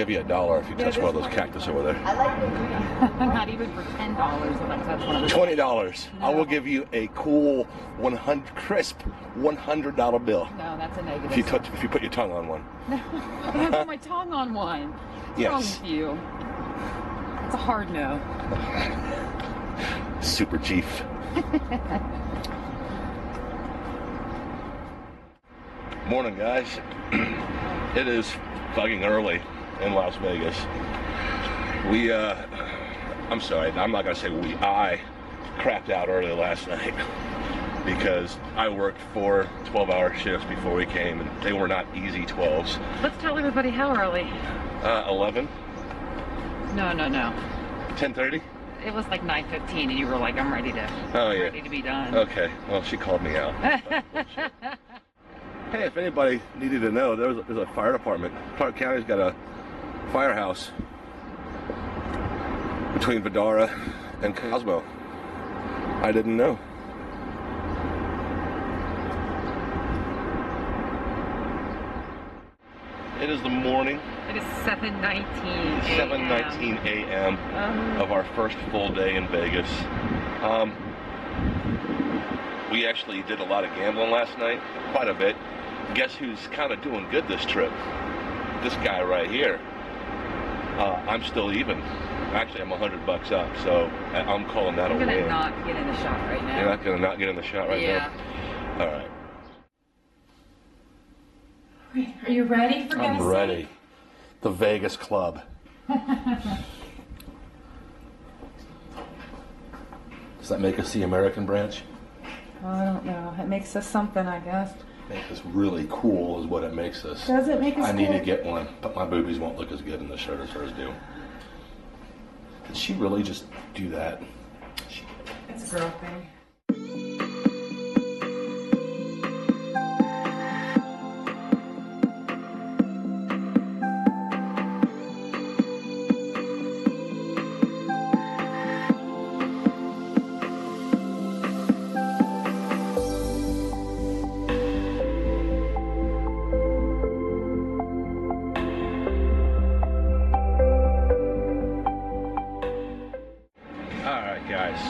give you $1 if you touch one of those cactus over there. I like it. Not even for $10 if I touch one of those. $20. No. I will give you a cool crisp $100 bill. No, that's a negative. If you put your tongue on one. No, I can't put my tongue on one. What's wrong with you? It's a hard no. Super Chief. Morning, guys. It is fucking early in Las Vegas. I'm sorry, I'm not gonna say we. I crapped out early last night because I worked 4 12-hour shifts before we came, and they were not easy 12s. Let's tell everybody how early. 11. No. 10:30. It was like 9:15, and you were like, "I'm ready to. Ready to be done." Okay. Well, she called me out. Hey, if anybody needed to know, there's a fire department. Clark County's got a firehouse between Vidara and Cosmo. I didn't know. It is the morning. It is 7:19 7:19 a.m. Of our first full day in Vegas. We actually did a lot of gambling last night, quite a bit. Guess who's kind of doing good this trip? This guy right here. I'm still even. Actually, I'm $100 up, so I'm calling that a win. I'm gonna not get in the shot right now. You're not gonna not get in the shot right now? All right. Are you ready for I'm ready. The Vegas Club. Does that make us the American branch? I don't know. It makes us something, I guess. Make us really cool is what it makes us. Does it make us I need cool? to get one, but my boobies won't look as good in the shirt as hers do. Did she really just do that? It's a girl thing.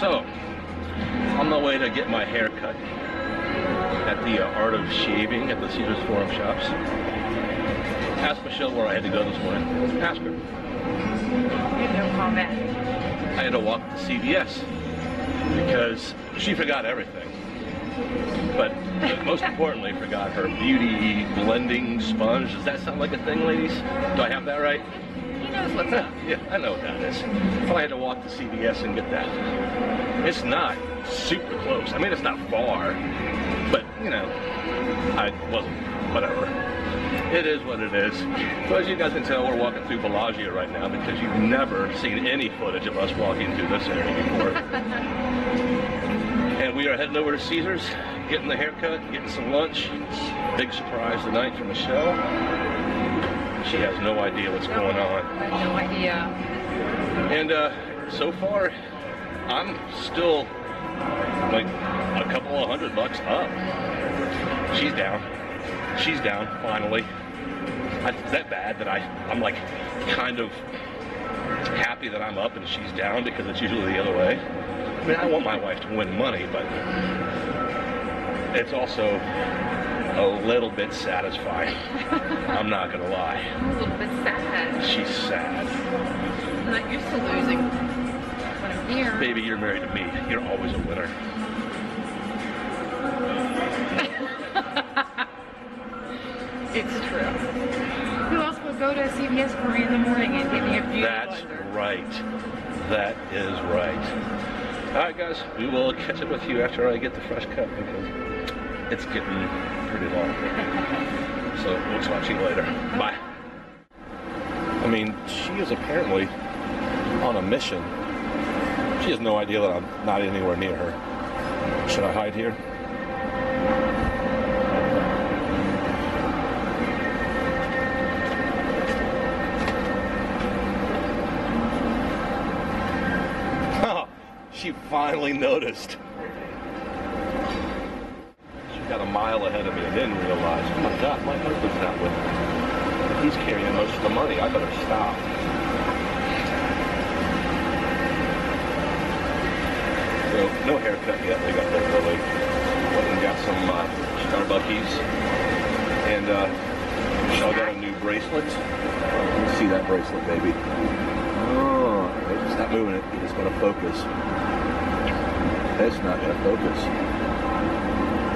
So, on the way to get my hair cut at the Art of Shaving at the Caesars Forum Shops. Asked Michelle where I had to go this morning. Ask her. No comment. I had to walk to CVS because she forgot everything. But most importantly, forgot her beauty blending sponge. Does that sound like a thing, ladies? Do I have that right? He knows what's up. Yeah, I know what that is. So I had to walk to CVS and get that. It's not super close. I mean, it's not far, but, you know, I wasn't, whatever. It is what it is. So as you guys can tell, we're walking through Bellagio right now because you've never seen any footage of us walking through this area before. And we are heading over to Caesars, getting the haircut, getting some lunch. Big surprise tonight from Michelle. She has no idea what's going on. I have no idea. And so far, I'm still like a couple of $100 up. She's down. She's down, finally. Is that bad that I'm like kind of happy that I'm up and she's down because it's usually the other way? I mean, I want my wife to win money, but it's also a little bit satisfying. I'm not gonna lie. I'm a little bit sad. She's sad. I'm not used to losing when I'm here. Baby, you're married to me. You're always a winner. It's true. Who else would go to CVS for me in the morning and give me a beauty That's blender? right. That is right. All right, guys. We will catch up with you after I get the fresh cut because it's getting pretty long. So we'll talk to you later. Bye. I mean, she is apparently on a mission. She has no idea that I'm not anywhere near her. Should I hide here? She finally noticed. She got a mile ahead of me and didn't realize, oh my God, my husband's not with me. He's carrying most of the money. I better stop. So, no haircut yet. We got there early. Went and got some Starbuckies. And Michelle got a new bracelet. See that bracelet, baby. Oh, it's not moving it. It's going to focus. It's not going to focus.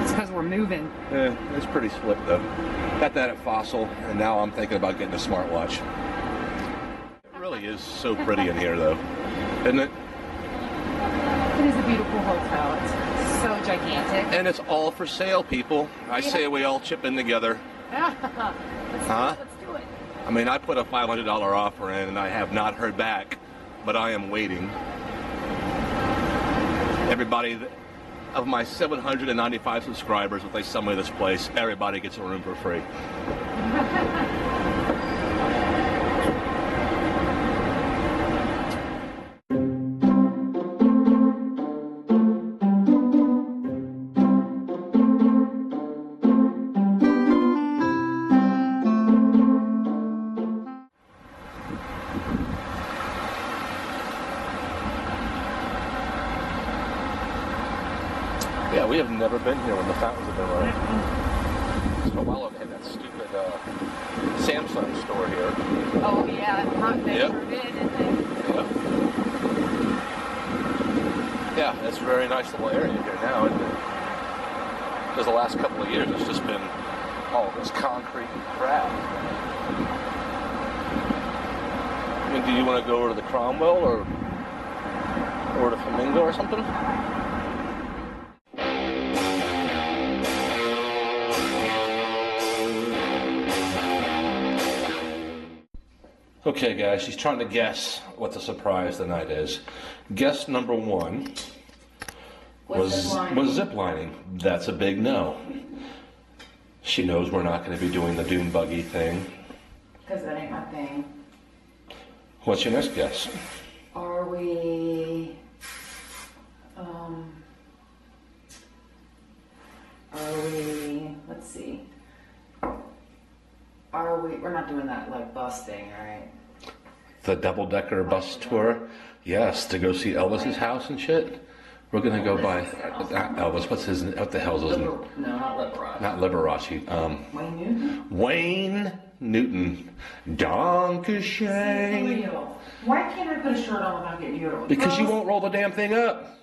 It's because we're moving. Yeah, it's pretty slick though. Got that at Fossil, and now I'm thinking about getting a smartwatch. It really is so pretty in here though, isn't it? It is a beautiful hotel. It's so gigantic. And it's all for sale, people. I say we all chip in together. Let's Huh? Let's do it. I mean, I put a $500 offer in, and I have not heard back, but I am waiting. Everybody, of my 795 subscribers, if they sell me this place, everybody gets a room for free. Yeah, we have never been here when the fountains have been running. It's been a while ago. They had that stupid Samsung store here. Oh yeah, front they Yep. sure did, didn't they? Yeah, it's a very nice little area here now, isn't it? Because the last couple of years it's just been all this concrete and crap. I mean, do you want to go over to the Cromwell or to Flamingo or something? Okay, guys, she's trying to guess what the surprise tonight is. Guess number one was ziplining. That's a big no. She knows we're not going to be doing the dune buggy thing. Because that ain't my thing. What's your next guess? Are we? Let's see. We're not doing that like bus thing, right? The double-decker bus tour? Yes, to go see Elvis's house and shit. We're gonna go by Elvis. What the hell's his name? No, not Liberace. Not Liberace. Wayne Newton. Wayne Newton. Dankeschön. Why can't I put a shirt on without getting deodorant? Because you won't roll the damn thing up.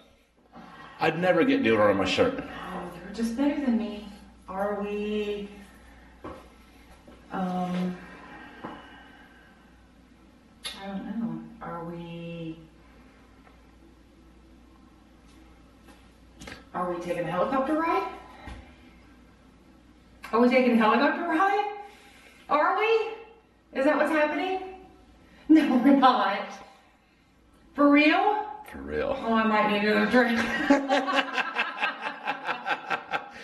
I'd never get deodorant on my shirt. Oh, you're just better than me. Are we? I don't know. Are we taking a helicopter ride? Are we taking a helicopter ride? Are we? Is that what's happening? No, we're not. For real? For real. Oh, I might need another drink.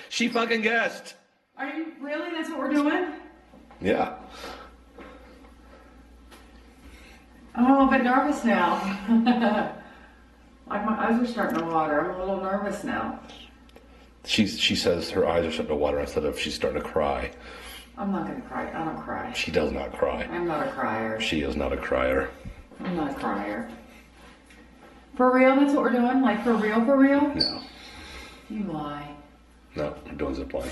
She fucking guessed. Are you really? That's what we're doing? Yeah. I'm a little bit nervous now. Like my eyes are starting to water. I'm a little nervous now. She says her eyes are starting to water instead of she's starting to cry. I'm not gonna cry. I don't cry. She does not cry. I'm not a crier. She is not a crier. I'm not a crier. For real? That's what we're doing? Like for real? For real? No. You lie. No, we're doing zipline.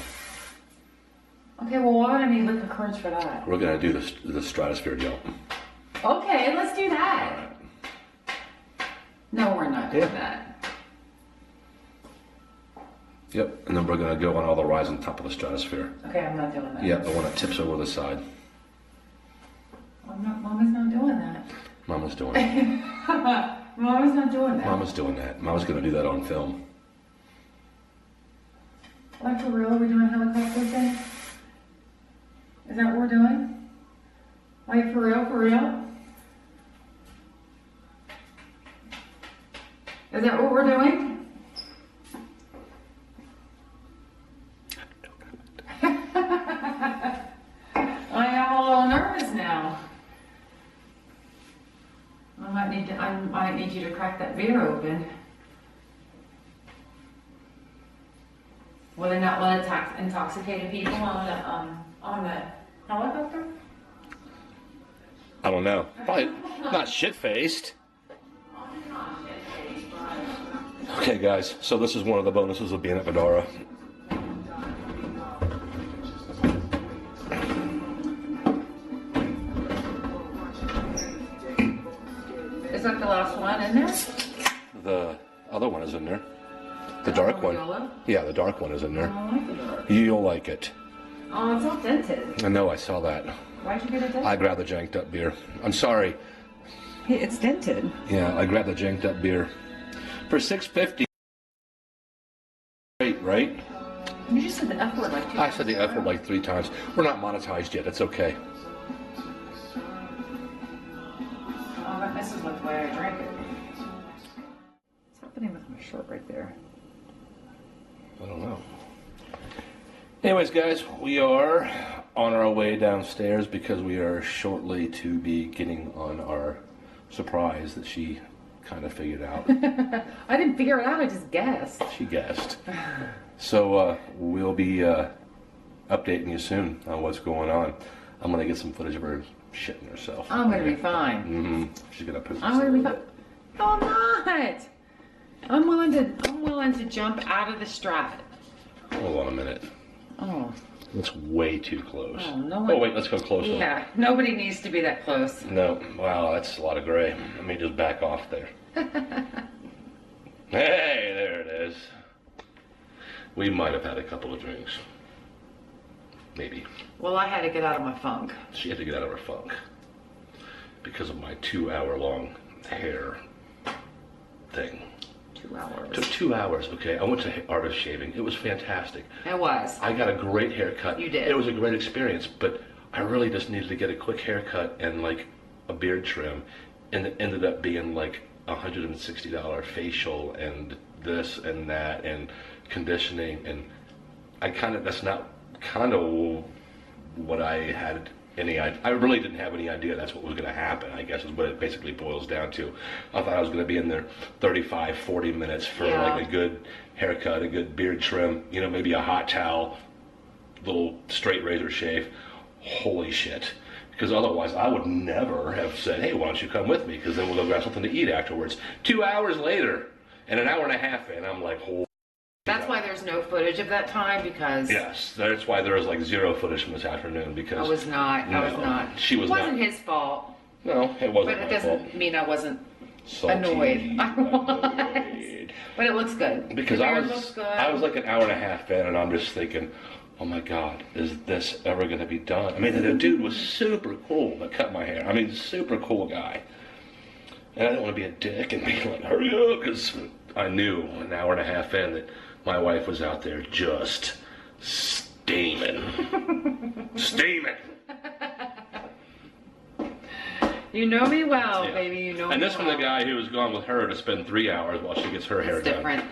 Okay, well, why would I need liquor courage for that? We're gonna do the stratosphere jump. Okay, let's do that. All right. No, we're not doing that. Yep, and then we're gonna go on all the rides on top of the stratosphere. Okay, I'm not doing that. Yeah, the one that tips over the side. Mama's not doing that. Mama's doing it. Mama's not doing that. Mama's doing that. Mama's gonna do that on film. Like for real, are we doing helicopter thing? Is that what we're doing? Like for real? For real? Is that what we're doing? I am a little nervous now. I might need you to crack that beer open. Will they not let intoxicated people on the helicopter? I don't know. Probably not shit-faced. Okay, guys. So this is one of the bonuses of being at Medora. Is that the last one in there? The other one is in there. The dark one. Yellow? Yeah, the dark one is in there. I don't like the dark. You'll like it. Oh, it's all dented. I know, I saw that. Why'd you get it dented? I grabbed the janked up beer. I'm sorry. Hey, it's dented. Yeah, I grabbed the janked up beer. For $6.50. Great, right? You just said the F word like 2 I said the F word like 3 times. We're not monetized yet. It's okay. Oh, that messes with the way I drank it. What's happening with my shirt right there? I don't know. Anyways, guys, we are on our way downstairs because we are shortly to be getting on our surprise that she kind of figured out. I didn't figure it out, I just guessed. She guessed. So we'll be updating you soon on what's going on. I'm going to get some footage of her shitting herself. I'm gonna be fine. Mm-hmm. She's going to poop. I'm gonna be fine. No, I'm not. I'm willing to jump out of the stride. Hold on a minute. Oh. That's way too close. Oh, no. Oh, wait, let's go closer. Yeah, nobody needs to be that close. No, wow, that's a lot of gray. Let me just back off there. Hey, there it is. We might have had a couple of drinks. Maybe. Well, I had to get out of my funk. She had to get out of her funk because of my 2-hour-long hair thing. 2 hours. Took 2 hours, okay. I went to artist shaving. It was fantastic. It was. I got a great haircut. You did. It was a great experience, but I really just needed to get a quick haircut and like a beard trim, and it ended up being like $160 facial and this and that and conditioning, and that's not kind of what I had any idea. I really didn't have any idea that's what was going to happen, I guess is what it basically boils down to. I thought I was going to be in there 35, 40 minutes for like a good haircut, a good beard trim, you know, maybe a hot towel, little straight razor shave. Holy shit. Because otherwise I would never have said, hey, why don't you come with me? Because then we'll go grab something to eat afterwards. 2 hours later, and an hour and a half in, I'm like, holy. That's why there's no footage of that time, because yes, that's why there was like 0 footage from this afternoon, because I was not. She was it wasn't not. his fault. No, it wasn't. But it my fault. doesn't mean I wasn't Salty, annoyed. I was. annoyed. But it looks good. Because The I beard was looks good. like an hour and a half in, and I'm just thinking, oh my God, is this ever going to be done? I mean, the dude was super cool that cut my hair. I mean, super cool guy. And I didn't want to be a dick and be like, hurry up, because I knew an hour and a half in that my wife was out there just steaming. Steaming. You know me well, Yeah. baby. You know me And this well. from the guy who was gone with her to spend 3 hours while she gets her hair It's done. different.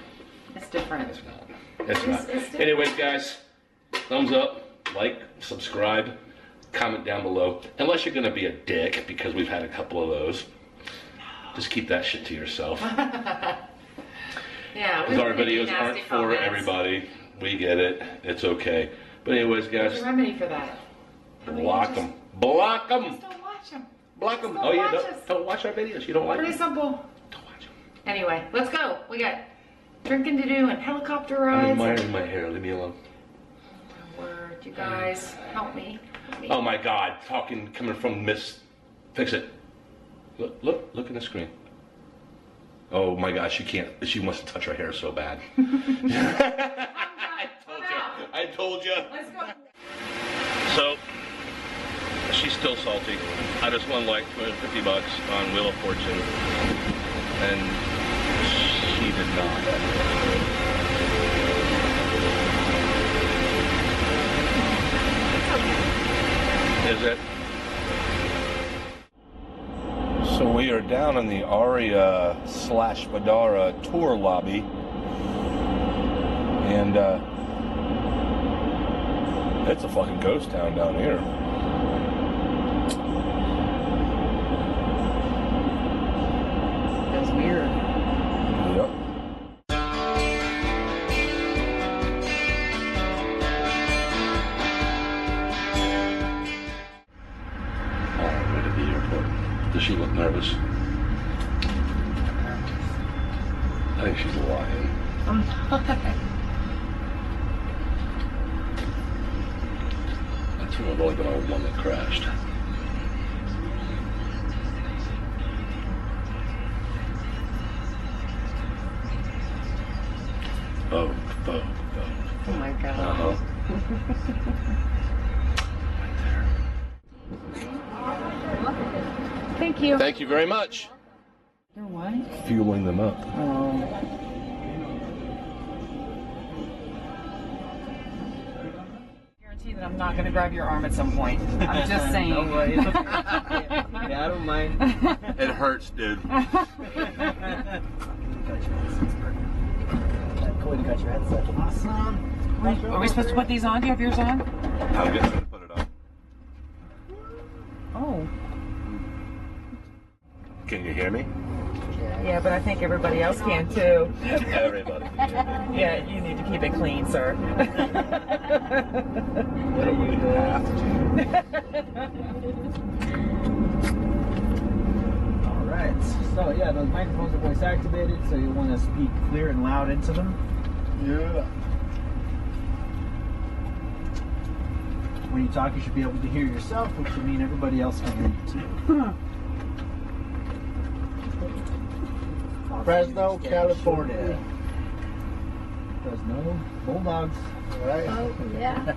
It's different. It's not. It's not. It's different. Anyways, guys, thumbs up, like, subscribe, comment down below. Unless you're going to be a dick, because we've had a couple of those. Just keep that shit to yourself. Yeah. Because our videos nasty aren't for comments. everybody. We get it. It's okay. But anyways, There's guys, a remedy for that. block them. Block them. Just don't watch them. Block them. Don't Oh yeah, watch us. don't watch our videos. You don't like Pretty them. simple. Don't watch them. Anyway, let's go. We got drinking to do and helicopter I'm rides. admiring my hair. Leave me alone. Word, you guys, help me. Help me. Oh my God! Coming from Miss. Fix it. Look in the screen. Oh my God! She can't. She wants to touch her hair so bad. I told you. Let's go. So she's still salty. I just won like $50 on Wheel of Fortune, and she did not. Is it? So we are down in the Aria / Madara tour lobby, and it's a fucking ghost town down here. That's weird. Yep. All the way to the airport. I think she's lying. I'm not. That's when I've only been on one that crashed. Oh, oh, oh. Oh my God. Uh-huh. Thank you. Thank you very much. You're what? Fueling them up. Oh. Guarantee that I'm not going to grab your arm at some point. I'm just saying. No worries. Yeah, I don't mind. It hurts, dude. Cool to cut your headset. Awesome. Are we supposed to put these on? Do you have yours on? I'm getting to put it on. Oh. Can you hear me? Yeah, but I think everybody else can too. Everybody can hear me. Yeah, you need to keep it clean, sir. I don't really have to. Alright, so yeah, those microphones are voice activated, so you'll want to speak clear and loud into them. Yeah. When you talk, you should be able to hear yourself, which should mean everybody else can hear you too. Fresno, California. Fresno, Bulldogs. Right? Oh, yeah.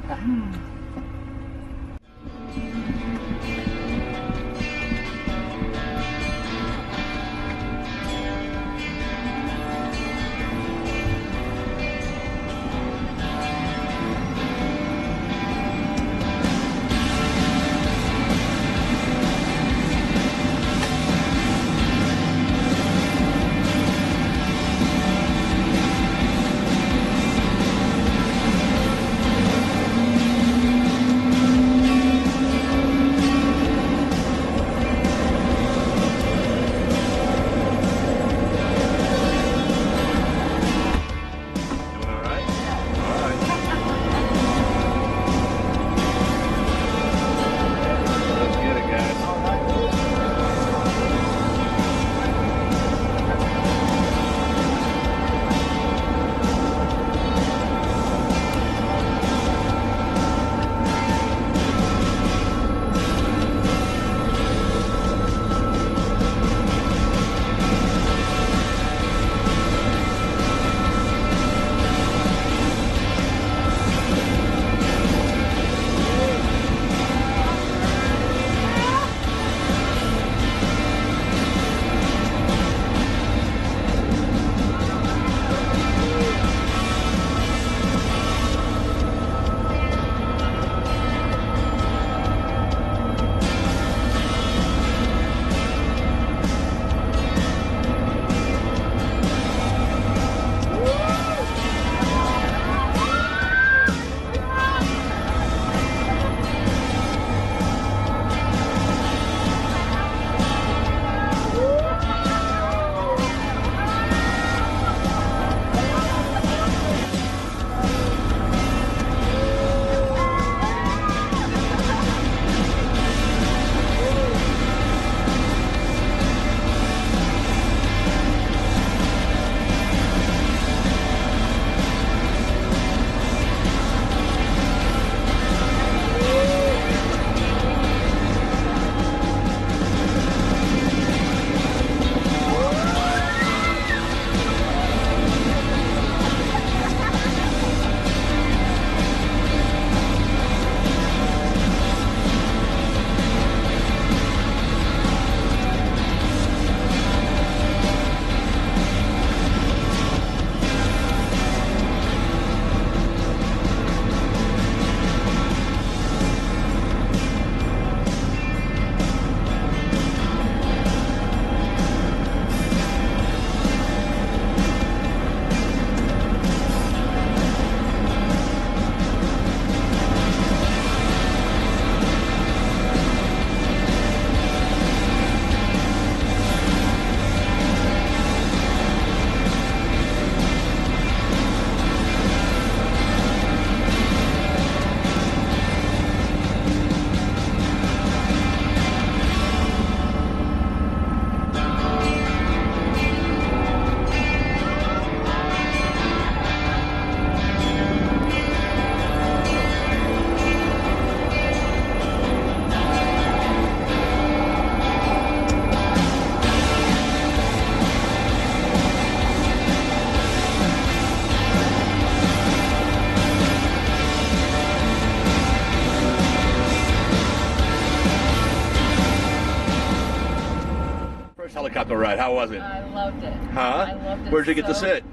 helicopter ride. How was it? I loved it. Huh? I loved it. Where'd you get to so- sit?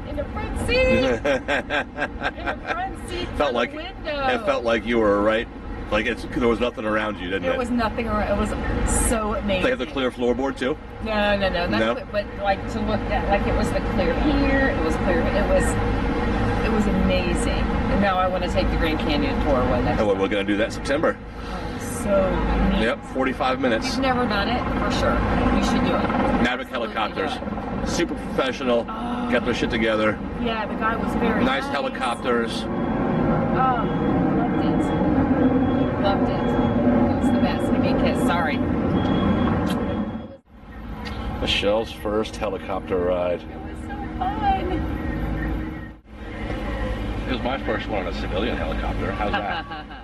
In the front seat. In the front seat. Felt by like the window. it felt like you were right. Like there was nothing around you, didn't it? There was nothing around. It was so amazing. They have the clear floorboard too. No. Not No? clear, but like to look at, like it was the clear here. It was clear. It was amazing. And now I want to take the Grand Canyon tour with it. And we're gonna do that in September. So neat. Yep, 45 minutes. We've never done it, for sure. We should do it. Maverick Absolutely helicopters, do super professional. Got their shit together. it. Yeah, the guy was very Nice helicopters. Oh, loved it. Loved it. It was the best. I mean, kids, sorry. Michelle's first helicopter ride. It was so fun. It was my first one on a civilian helicopter. How's that?